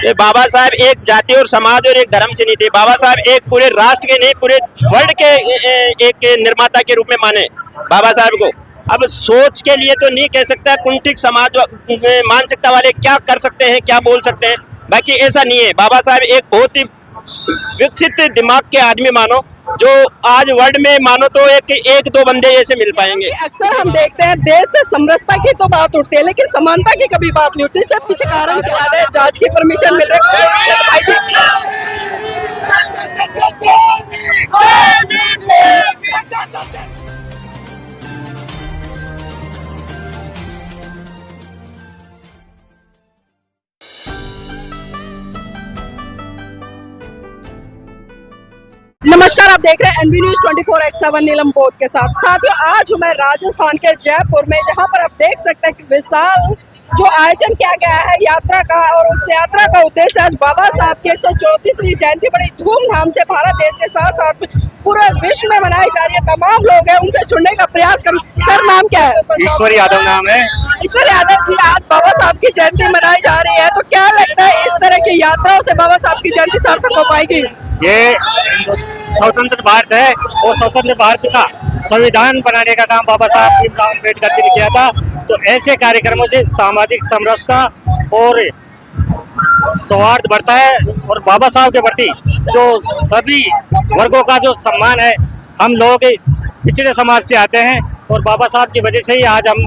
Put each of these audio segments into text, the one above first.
ये बाबा साहब एक जाति और समाज और एक धर्म से नहीं थे। बाबा साहब एक पूरे राष्ट्र के नहीं, पूरे वर्ल्ड के एक निर्माता के रूप में माने बाबा साहब को। अब सोच के लिए तो नहीं कह सकता, कुंठित समाज मानसिकता वाले क्या कर सकते हैं, क्या बोल सकते हैं, बाकी ऐसा नहीं है। बाबा साहब एक बहुत ही विकसित दिमाग के आदमी मानो, जो आज वर्ल्ड में मानो तो एक दो बंदे ऐसे मिल पाएंगे। अक्सर हम देखते हैं देश से समरसता की तो बात उठती है, लेकिन समानता की कभी बात नहीं उठती। इससे पीछे कारण क्या है? जांच की परमिशन मिल रही है भाई जी। नमस्कार, आप देख रहे हैं एनबी न्यूज 24x7 नीलम बोध के साथ। साथियों, आज मैं राजस्थान के जयपुर में, जहां पर आप देख सकते हैं कि विशाल जो आयोजन किया गया है यात्रा का, और उस यात्रा का उद्देश्य आज बाबा साहब की 134वीं जयंती बड़ी धूमधाम से भारत देश के साथ साथ पूरे विश्व में मनाई जा रही है। तमाम लोग हैं, उनसे जुड़ने का प्रयास करें। सर, नाम क्या है? ईश्वर यादव नाम है। ईश्वर यादव जी, आज बाबा साहब की जयंती मनाई जा रही है, तो क्या लगता है इस तरह की यात्राओं से बाबा साहब की जयंती सार्थक हो पाएगी? ये स्वतंत्र भारत है और स्वतंत्र भारत का संविधान बनाने का काम बाबा साहब भीमराव अम्बेडकर जी ने किया था। तो ऐसे कार्यक्रमों से सामाजिक समरसता और सौहार्द बढ़ता है, और बाबा साहब के प्रति जो सभी वर्गों का जो सम्मान है, हम लोग पिछड़े समाज से आते हैं और बाबा साहब की वजह से ही आज हम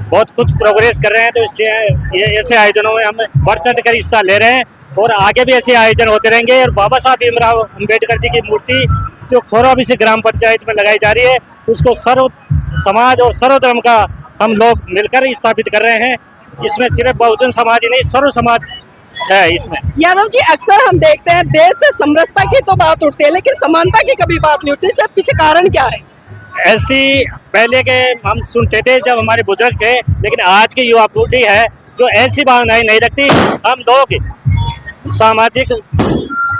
बहुत कुछ प्रोग्रेस कर रहे हैं। तो इसलिए ये ऐसे आयोजनों में हम बढ़ चढ़ कर हिस्सा ले रहे हैं और आगे भी ऐसे आयोजन होते रहेंगे। और बाबा साहब भीमराव अम्बेडकर जी की मूर्ति जो खोराबी से ग्राम पंचायत में लगाई जा रही है, उसको सर्व समाज और सर्व धर्म का हम लोग मिलकर स्थापित कर रहे हैं। इसमें सिर्फ बहुजन समाज ही नहीं, सर्व समाज है इसमें। यादव जी, अक्सर हम देखते हैं देश से समरसता की तो बात उठती है, लेकिन समानता की कभी बात नहीं उठती। इससे पीछे कारण क्या है? ऐसी पहले के हम सुनते थे जब हमारे बुजुर्ग थे, लेकिन आज की युवा पीढ़ी है जो ऐसी भावनाएं नहीं रखती। हम लोग सामाजिक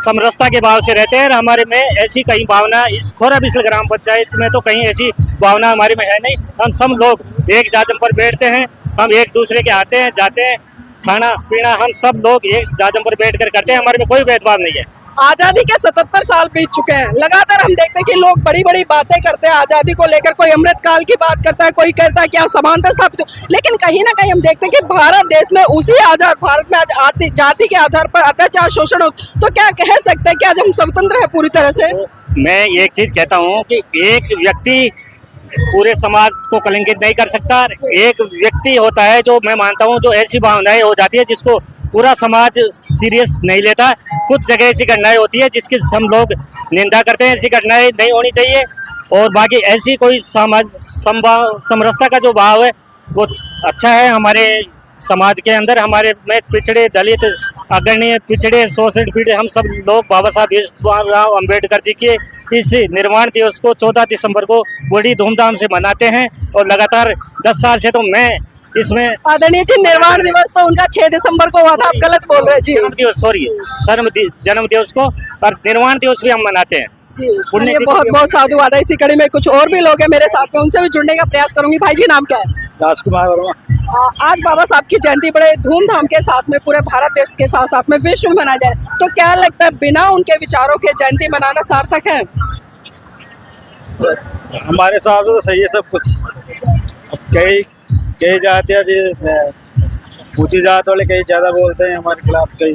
समरसता के भाव से रहते हैं। हमारे में ऐसी कहीं भावना इस खोराबिसल ग्राम पंचायत में तो कहीं ऐसी भावना हमारे में है नहीं। हम सब लोग एक जाजम पर बैठते हैं, हम एक दूसरे के आते हैं जाते हैं, खाना पीना हम सब लोग एक जाजम पर बैठ कर करते हैं। हमारे में कोई भेदभाव नहीं है। आजादी के 77 साल बीत चुके हैं। लगातार हम देखते हैं कि लोग बड़ी बड़ी बातें करते हैं आजादी को लेकर। कोई अमृतकाल की बात करता है, कोई कहता है कि समानता स्थापित हो, लेकिन कहीं ना कहीं हम देखते हैं कि भारत देश में उसी आजाद भारत में आज जाति के आधार पर अत्याचार शोषण हो। तो क्या कह सकते हैं कि आज हम स्वतंत्र है पूरी तरह से? तो मैं एक चीज कहता हूँ कि एक व्यक्ति पूरे समाज को कलंकित नहीं कर सकता। एक व्यक्ति होता है जो मैं मानता हूँ जो ऐसी भावनाएं हो जाती है जिसको पूरा समाज सीरियस नहीं लेता। कुछ जगह ऐसी घटनाएं होती है जिसकी हम लोग निंदा करते हैं, ऐसी घटनाएं नहीं होनी चाहिए। और बाकी ऐसी कोई समरसता का जो भाव है वो अच्छा है हमारे समाज के अंदर। हमारे में पिछड़े, दलित, अग्रणी, पिछड़े, शोषित पीड़ित हम सब लोग बाबा साहब भीमराव अम्बेडकर जी के इस निर्माण दिवस को 14 दिसंबर को बड़ी धूमधाम से मनाते हैं। और लगातार 10 साल से तो मैं इसमें आदरणीय जी, निर्माण दिवस तो उनका 6 दिसंबर को हुआ था, आप गलत बोल रहे हैं जी। जन्म दिवस को और निर्माण दिवस भी हम मनाते हैं जी। बहुत बहुत साधुवाद है। इसी कड़ी में कुछ और भी लोग हैं मेरे साथ में, उनसे भी जुड़ने का प्रयास करूंगी। भाई जी, नाम क्या है? राजकुमार वर्मा। आज बाबा साहब की जयंती बड़े धूमधाम के साथ में पूरे भारत देश के साथ साथ में विश्व में मनाया जा रहा है, तो क्या लगता है बिना उनके विचारों के जयंती मनाना सार्थक है? हमारे हिसाब से तो सही है सब कुछ। कई जातियाँ ऊंची जात वाले कई ज्यादा बोलते हैं हमारे खिलाफ, कई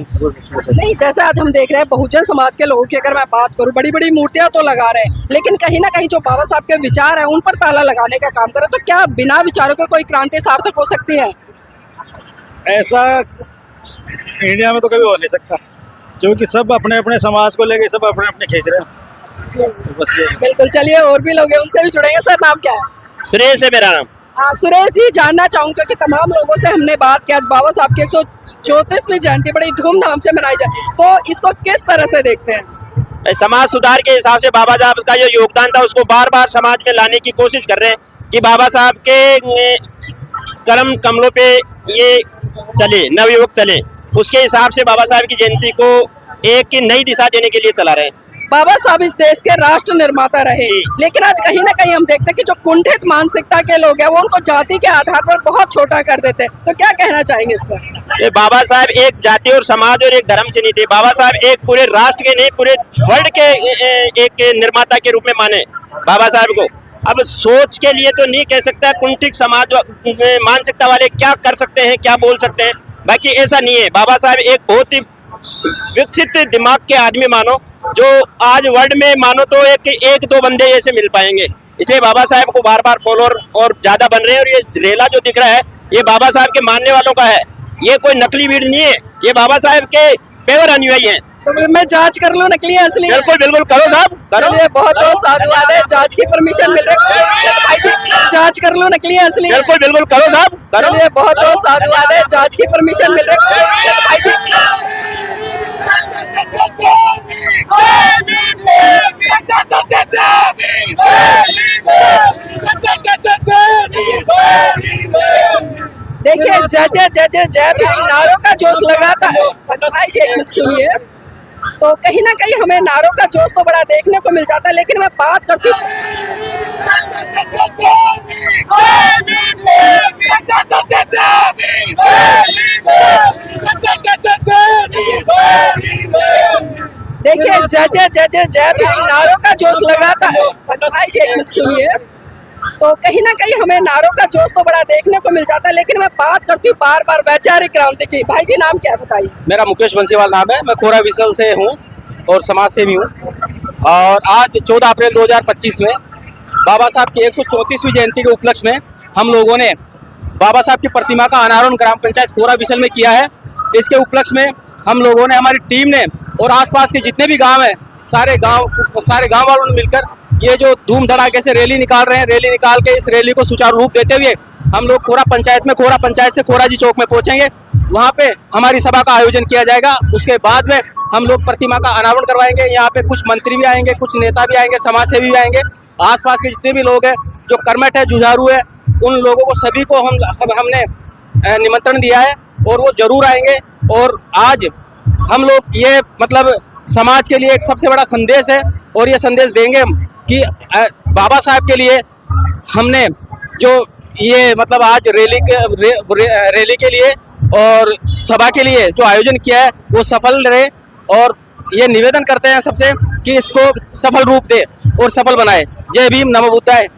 नहीं। जैसे आज हम देख रहे हैं बहुजन समाज के लोगों की अगर मैं बात करूं, बड़ी बड़ी मूर्तियां तो लगा रहे हैं, लेकिन कहीं ना कहीं जो बाबा साहब के विचार है उन पर ताला लगाने का काम करें, तो क्या बिना विचारों के कोई क्रांति सार्थक हो सकती है? ऐसा इंडिया में तो कभी हो नहीं सकता, क्योंकि सब अपने अपने समाज को लेके सब अपने अपने खींच रहे हैं। तो बस ये बिल्कुल। चलिए, और भी लोग हैं, उनसे भी जुड़ेंगे। सर, नाम क्या है? सुरेश है मेरा नाम। सुरेश जी, जानना चाहूंगा कि तमाम लोगों से हमने बात की, आज बाबा साहब की 134वीं जयंती बड़ी धूमधाम से मनाई जाए, तो इसको किस तरह से देखते हैं? समाज सुधार के हिसाब से बाबा साहब का जो योगदान था उसको बार बार समाज में लाने की कोशिश कर रहे हैं कि बाबा साहब के चरम कमलों पे ये चले, नवयुवक चले। उसके हिसाब से बाबा साहब की जयंती को एक नई दिशा देने के लिए चला रहे हैं। बाबा साहब इस देश के राष्ट्र निर्माता रहे, जी। लेकिन आज कहीं ना कहीं हम देखते हैं कि जो कुंठित मानसिकता के लोग हैं वो उनको जाति के आधार पर बहुत छोटा कर देते हैं। तो क्या कहना चाहेंगे इस पर? ये बाबा साहब एक जाति और समाज और एक धर्म से नहीं थे। बाबा साहब एक पूरे राष्ट्र के नहीं, पूरे वर्ल्ड के एक निर्माता के रूप में माने बाबा साहब को। अब सोच के लिए तो नहीं कह सकता, कुंठित समाज मानसिकता वाले क्या कर सकते हैं, क्या बोल सकते हैं, बाकी ऐसा नहीं है। बाबा साहब एक बहुत ही विकसित दिमाग के आदमी मानो, जो आज वर्ल्ड में मानो तो एक दो बंदे ऐसे मिल पाएंगे। इसलिए बाबा साहब को बार बार फॉलोअर और ज्यादा बन रहे हैं। और ये रेला जो दिख रहा है ये बाबा साहब के मानने वालों का है, ये कोई नकली भीड़ नहीं है, ये बाबा साहब के पेवर अनुयायी हैं। तो मैं जांच कर लूं नकली है असली? बिल्कुल बिल्कुल करो साहब, करो। चलिए बहुत बहुत साधुवाद है, जांच की परमिशन मिल रही है भाई जी, जांच कर लूं नकली है असली? बिल्कुल बिल्कुल करो साहब, करो। चलिए बहुत बहुत साधुवाद है, जांच की परमिशन मिल रही है भाई जी। देखिए जय जय जय जय जय भीम नारों का जोश लगाता है। भाई जी एक मिनट सुनिए, तो कहीं ना कहीं हमें नारों का जोश तो बड़ा देखने को मिल जाता है, लेकिन मैं बात करती देखिए जय जय जय जय जय भीम नारों का जोश लगाता है। भाई जी एक मिनट सुनिए, तो कहीं ना कहीं हमें नारों का जोश तो बड़ा देखने को मिल जाता है, लेकिन मैं बात करती हूँ बार बार वैचारिक क्रांति की। भाई जी नाम क्या है बताइए? मेरा मुकेश बंसीवाल नाम है, मैं खोरा विसल से हूँ और समाज सेवी हूँ। और आज 14 अप्रैल 2025 में बाबा साहब की 134वीं जयंती के उपलक्ष्य में हम लोगों ने बाबा साहब की प्रतिमा का अनावरण ग्राम पंचायत खोरा विसल में किया है। इसके उपलक्ष्य में हम लोगों ने, हमारी टीम ने और आसपास के जितने भी गांव हैं सारे गांव वालों ने मिलकर ये जो धूम धड़ाके से रैली निकाल रहे हैं, रैली निकाल के इस रैली को सुचारू रूप देते हुए हम लोग खोरा पंचायत से खोरा जी चौक में पहुंचेंगे। वहां पे हमारी सभा का आयोजन किया जाएगा। उसके बाद में हम लोग प्रतिमा का अनावरण करवाएंगे। यहाँ पे कुछ मंत्री भी आएंगे, कुछ नेता भी आएंगे, समाज सेवी भी आएंगे। आसपास के जितने भी लोग हैं जो कर्मठ है, जुझारू है, उन लोगों को सभी को हमने निमंत्रण दिया है और वो जरूर आएंगे। और आज हम लोग ये मतलब समाज के लिए एक सबसे बड़ा संदेश है और ये संदेश देंगे कि बाबा साहब के लिए हमने जो ये मतलब आज रैली के लिए और सभा के लिए जो आयोजन किया है वो सफल रहे। और ये निवेदन करते हैं सबसे कि इसको सफल रूप दे और सफल बनाए। जय भीम, नमो बुद्धाय।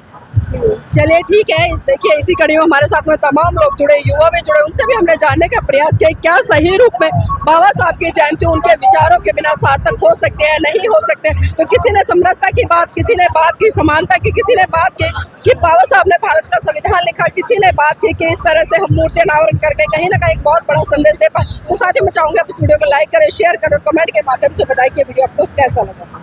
चलिए ठीक है, देखिए इसी कड़ी में हमारे साथ में तमाम लोग जुड़े, युवा भी जुड़े, उनसे भी हमने जानने का प्रयास किया क्या सही रूप में बाबा साहब की जयंती उनके विचारों के बिना सार्थक हो सकते हैं, नहीं हो सकते। तो किसी ने समरसता की बात, किसी ने बात की समानता की, किसी ने बात की कि बाबा साहब ने भारत का संविधान लिखा, किसी ने बात की कि इस तरह से हम मूर्ति अनावरण करके कहीं ना कहीं एक बहुत बड़ा संदेश दे पाए। तो साथ ही मैं चाहूंगा आप इस वीडियो को लाइक करें, शेयर करें, कमेंट के माध्यम से बताइए कि वीडियो आपको कैसा लगा।